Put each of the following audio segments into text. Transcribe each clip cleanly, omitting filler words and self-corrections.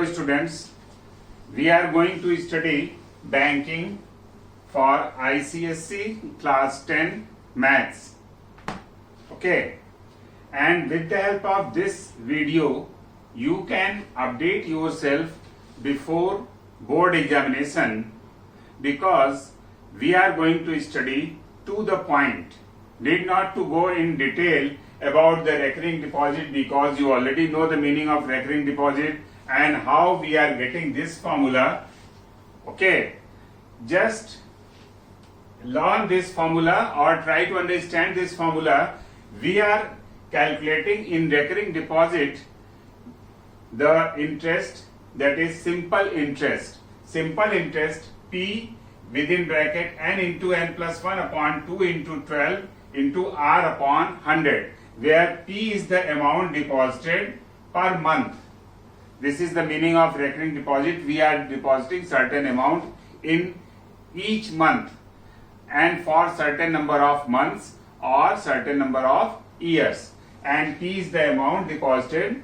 Hello students, we are going to study banking for ICSE class 10 maths. Okay, and with the help of this video you can update yourself before board examination, because we are going to study to the point. Need not to go in detail about the recurring deposit, because you already know the meaning of recurring deposit and how we are getting this formula. Okay, just learn this formula or try to understand this formula. We are calculating in recurring deposit the interest, that is simple interest. Simple interest P within bracket n into n plus 1 upon 2 into 12 into r upon 100, where P is the amount deposited per month. This is the meaning of recurring deposit. We are depositing certain amount in each month and for certain number of months or certain number of years, and P is the amount deposited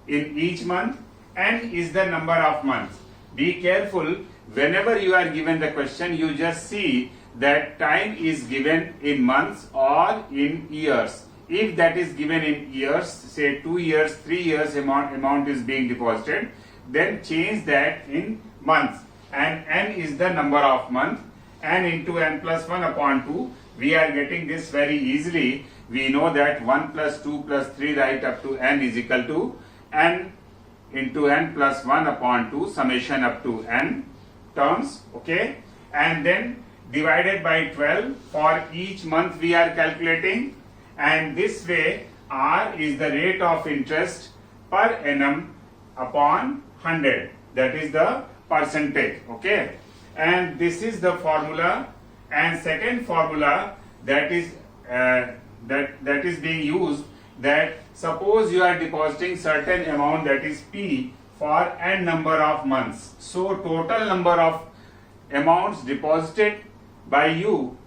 in each month, n is the number of months. Be careful, whenever you are given the question, you just see that time is given in months or in years. If that is given in years, say 2 years, 3 years amount is being deposited, then change that in months, and n is the number of month. N into n plus 1 upon 2, we are getting this very easily. We know that 1 plus 2 plus 3 right up to n is equal to n into n plus 1 upon 2 summation up to n terms. Okay, and then divided by 12 for each month we are calculating, and this way r is the rate of interest per annum upon 100, that is the percentage. Okay, and this is the formula. And second formula that is that is being used, that suppose you are depositing certain amount, that is P, for n number of months. So total number of amounts deposited by you,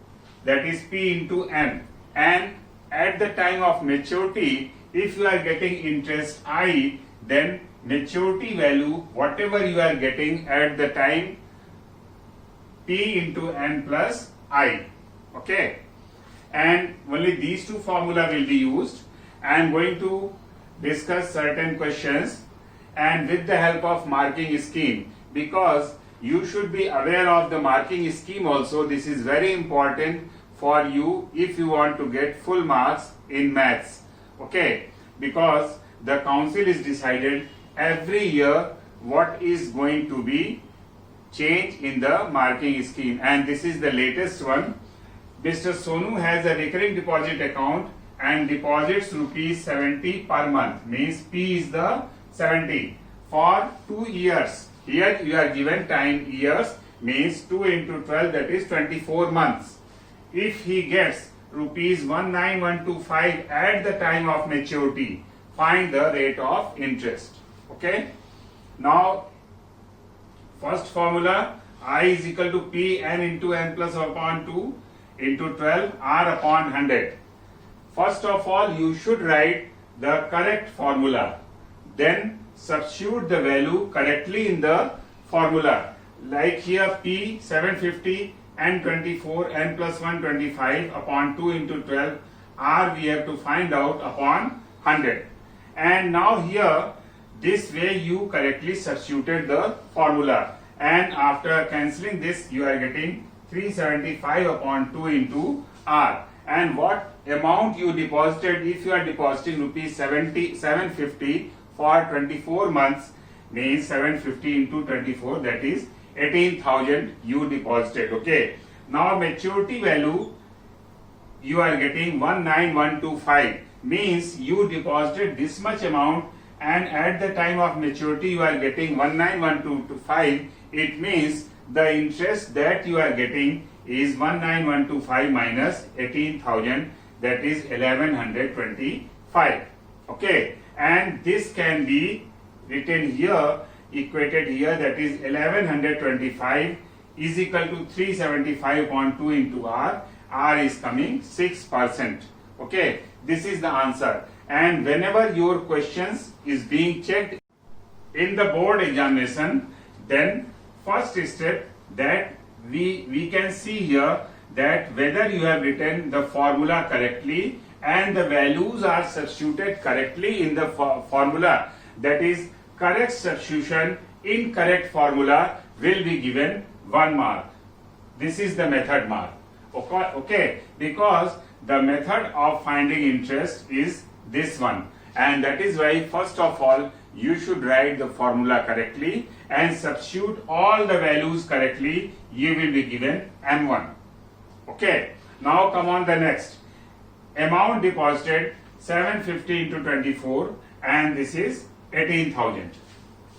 that is P into n, and at the time of maturity, if you are getting interest I, then maturity value whatever you are getting at the time P into n plus I. Okay, and only these two formula will be used. I am going to discuss certain questions and with the help of marking scheme, because you should be aware of the marking scheme also. This is very important for you if you want to get full marks in maths. Okay, because the council is decided every year what is going to be changed in the marking scheme, and this is the latest one. Mr. Sonu has a recurring deposit account and deposits rupees 70 per month, means P is the 70 for 2 years. Here you are given time years, means 2 into 12, that is 24 months. If he gets rupees 19125 at the time of maturity, find the rate of interest. Okay, now first formula, I is equal to P n into n plus upon 2 into 12 r upon 100. First of all, you should write the correct formula, then substitute the value correctly in the formula. Like here P 750 n 24 n plus 1 25 upon 2 into 12, r we have to find out upon 100. And now here this way you correctly substituted the formula, and after cancelling this you are getting 375 upon 2 into r. And what amount you deposited, if you are depositing rupees 750 for 24 months, means 750 into 24, that is 18,000 you deposited. Okay, now maturity value you are getting 19125, means you deposited this much amount and at the time of maturity you are getting 19125. It means the interest that you are getting is 19125 minus 18,000, that is 1125. Okay, and this can be written here, equated here, that is 1125 is equal to 375 upon 2 into r. R is coming 6%. Okay, this is the answer. And whenever your questions is being checked in the board examination, then first step that we can see here that whether you have written the formula correctly and the values are substituted correctly in the formula, that is correct substitution in correct formula will be given 1 mark. This is the method mark. Okay, because the method of finding interest is this one, and that is why first of all you should write the formula correctly and substitute all the values correctly. You will be given M1. Okay, now come on the next. Amount deposited 750 into 24, and this is 18,000.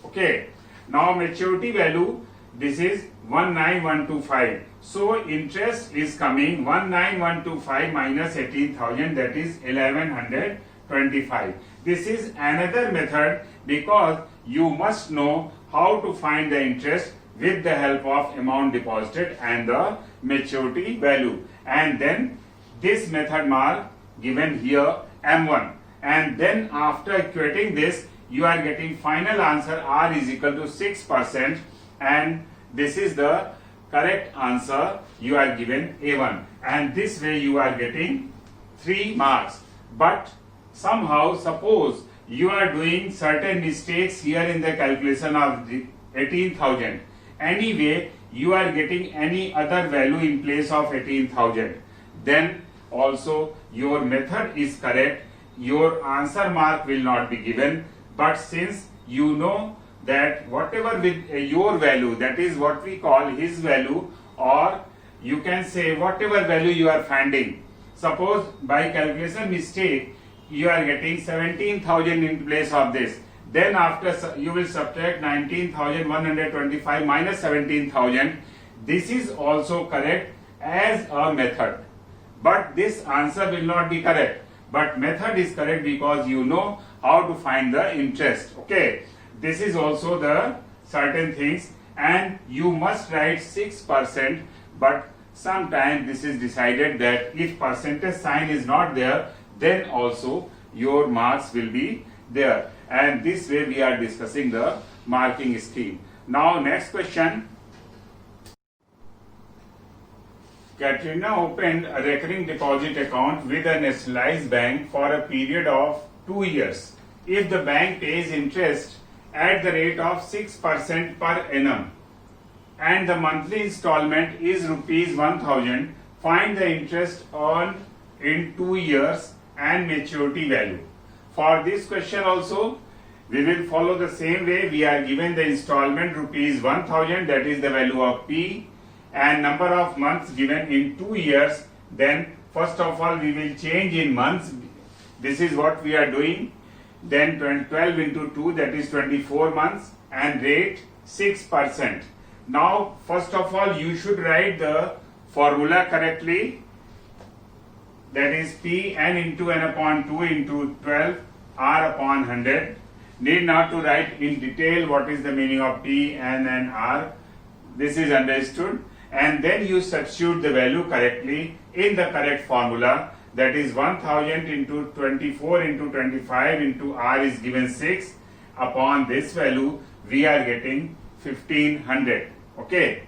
Okay, now maturity value, this is 19125. So interest is coming 19125 minus 18,000, that is 1125. This is another method because you must know how to find the interest with the help of amount deposited and the maturity value, and then this method mark given here M1, and then after equating this you are getting final answer R is equal to 6%, and this is the correct answer. You are given A1, and this way you are getting 3 marks. But somehow suppose you are doing certain mistakes here in the calculation of the 18,000, anyway you are getting any other value in place of 18,000, then also your method is correct, your answer mark will not be given. But since you know that whatever with your value, that is what we call his value, or you can say whatever value you are finding, suppose by calculation mistake you are getting 17,000 in place of this, then after you will subtract 19,125 minus 17,000. This is also correct as a method, but this answer will not be correct, but method is correct because you know how to find the interest. Okay, this is also the certain things, and you must write 6%, but sometimes this is decided that if percentage sign is not there, then also your marks will be there, and this way we are discussing the marking scheme. Now next question. Katrina opened a recurring deposit account with a nationalized bank for a period of 2 years. If the bank pays interest at the rate of 6% per annum and the monthly installment is rupees 1,000, find the interest earned in 2 years and maturity value. For this question also we will follow the same way. We are given the installment rupees 1,000, that is the value of P, and number of months given in 2 years. Then first of all we will change in months. This is what we are doing. Then 12 into 2, that is 24 months, and rate 6%. Now first of all you should write the formula correctly, that is P n into n upon 2 into 12 R upon 100. Need not to write in detail what is the meaning of P, n and R. This is understood, and then you substitute the value correctly in the correct formula, that is 1000 into 24 into 25 into R is given 6. Upon this value we are getting 1500. Okay,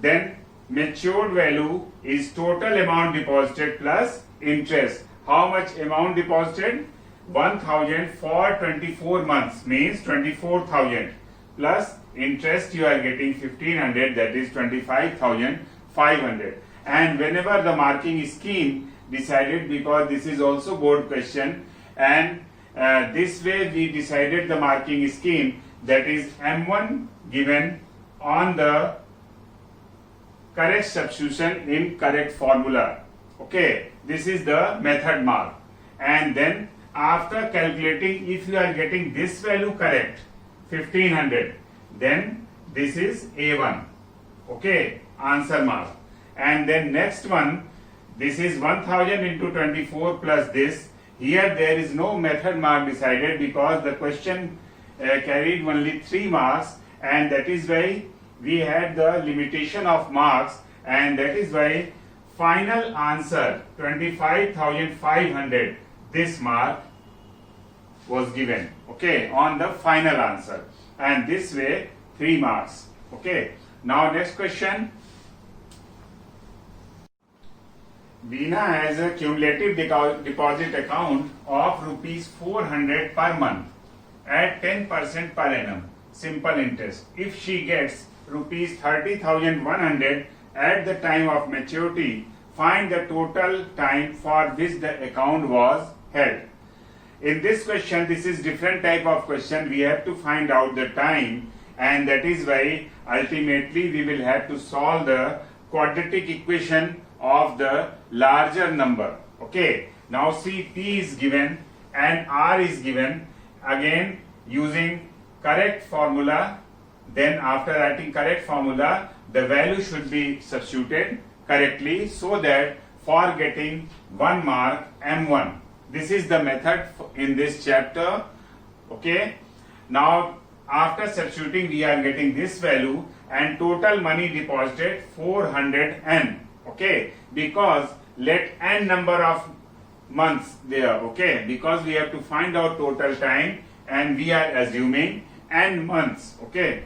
then matured value is total amount deposited plus interest. How much amount deposited? 1000 for 24 months means 24,000, plus interest you are getting 1500, that is 25,500. And whenever the marking scheme decided, because this is also board question, and this way we decided the marking scheme, that is M1 given on the correct substitution in correct formula. Okay, this is the method mark, and then after calculating, if you are getting this value correct 1500, then this is A1. Okay, answer mark. And then next one, this is 1000 into 24 plus this. Here there is no method mark decided because the question carried only 3 marks, and that is why we had the limitation of marks, and that is why final answer 25,500, this mark was given, okay, on the final answer. and this way 3 marks. Okay. Now next question. Veena has a cumulative deposit account of rupees 400 per month at 10% per annum simple interest. If she gets rupees 30,100 at the time of maturity, find the total time for which the account was held. In this question, this is different type of question. We have to find out the time, and that is why ultimately we will have to solve the quadratic equation of the larger number. Okay. Now see, P is given and R is given. Again, using correct formula, then after writing correct formula, the value should be substituted correctly, so that for getting 1 mark M1. This is the method in this chapter. Okay. Now after substituting, we are getting this value, and total money deposited 400N. Okay, because let n number of months there. Okay, because we have to find out total time, and we are assuming n months. Okay,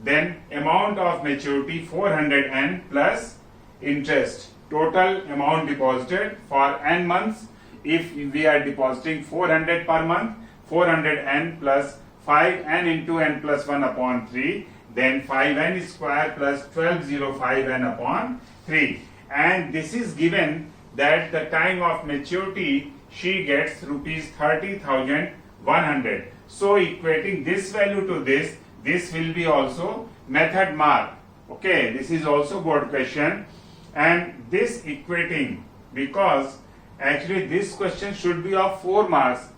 then amount of maturity 400N plus interest. Total amount deposited for n months. If we are depositing 400 per month, 400N plus 5N into n plus 1 upon 3, then 5N square plus 1205N upon 3. And this is given that the time of maturity she gets rupees 30,100. So equating this value to this will be also method mark. Okay, this is also board question, and this equating, because actually this question should be of 4 marks,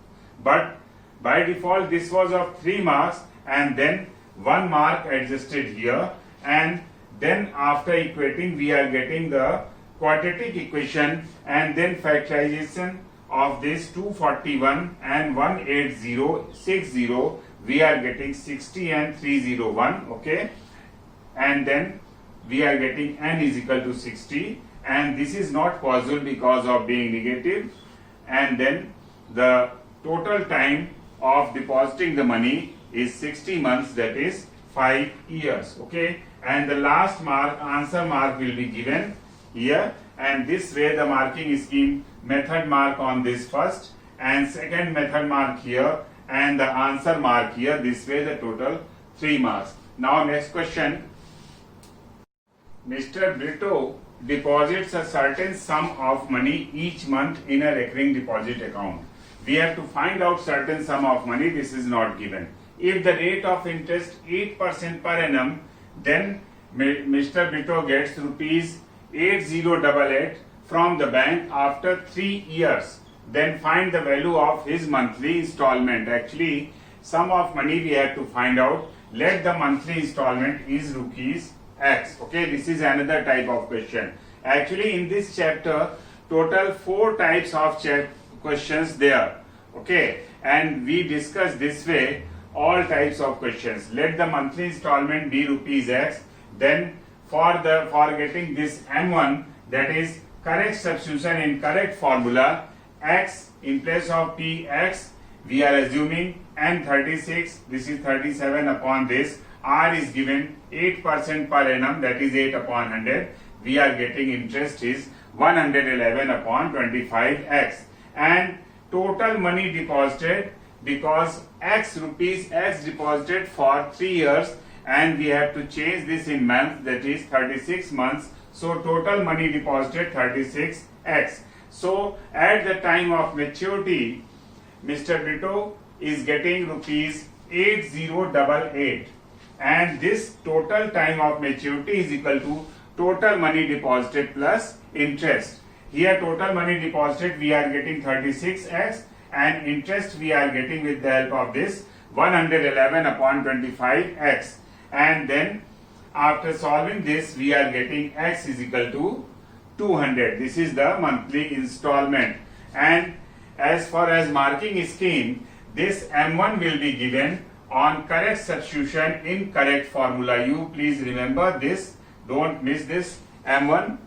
but by default this was of 3 marks, and then 1 mark adjusted here, and then after equating we are getting the quadratic equation, and then factorization of this 241 and 18060, we are getting 60 and 301. Okay, and then we are getting n is equal to 60, and this is not possible because of being negative, and then the total time of depositing the money is 60 months, that is 5 years. Okay, and the last mark, answer mark, will be given here, and this way the marking scheme, method mark on this first, and second method mark here, and the answer mark here. This way the total 3 marks. Now next question. Mr. Brito deposits a certain sum of money each month in a recurring deposit account. We have to find out certain sum of money. This is not given. If the rate of interest 8% per annum, then Mr. Brito gets rupees 8088 from the bank after 3 years. Then find the value of his monthly installment. Actually, sum of money we have to find out. Let the monthly installment is rupees X. Okay, this is another type of question. Actually, in this chapter, total 4 types of questions there. Okay, and we discuss this way all types of questions. Let the monthly installment be rupees X. Then for getting this M1, that is correct substitution in correct formula, X in place of PX, we are assuming N36, this is 37 upon this, R is given 8% per annum, that is 8 upon 100, we are getting interest is 111 upon 25X, and total money deposited, because X rupees X deposited for 3 years, and we have to change this in months, that is 36 months, so total money deposited 36X. So at the time of maturity, Mr. Brito is getting rupees 8088, and this total time of maturity is equal to total money deposited plus interest. Here total money deposited we are getting 36X, and interest we are getting with the help of this 111 upon 25X, and then after solving this we are getting X is equal to 200. This is the monthly installment, and as far as marking scheme, this M1 will be given on correct substitution in correct formula. You please remember this, don't miss this M1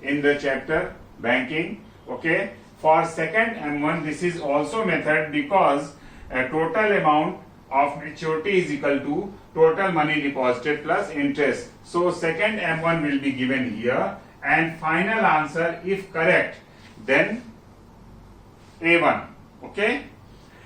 in the chapter banking. Okay, for second M1 this is also method, because a total amount of maturity is equal to total money deposited plus interest. So second M1 will be given here, and final answer, if correct, then A1. Okay,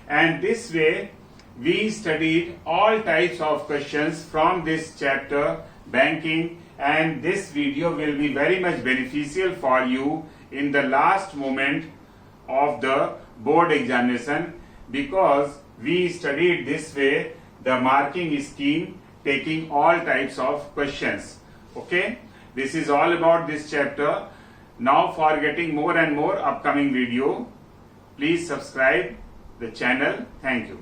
and this way we studied all types of questions from this chapter banking, and this video will be very much beneficial for you in the last moment of the board examination, because we studied this way the marking scheme, taking all types of questions. Okay, this is all about this chapter. Now for getting more and more upcoming video, please subscribe the channel. Thank you.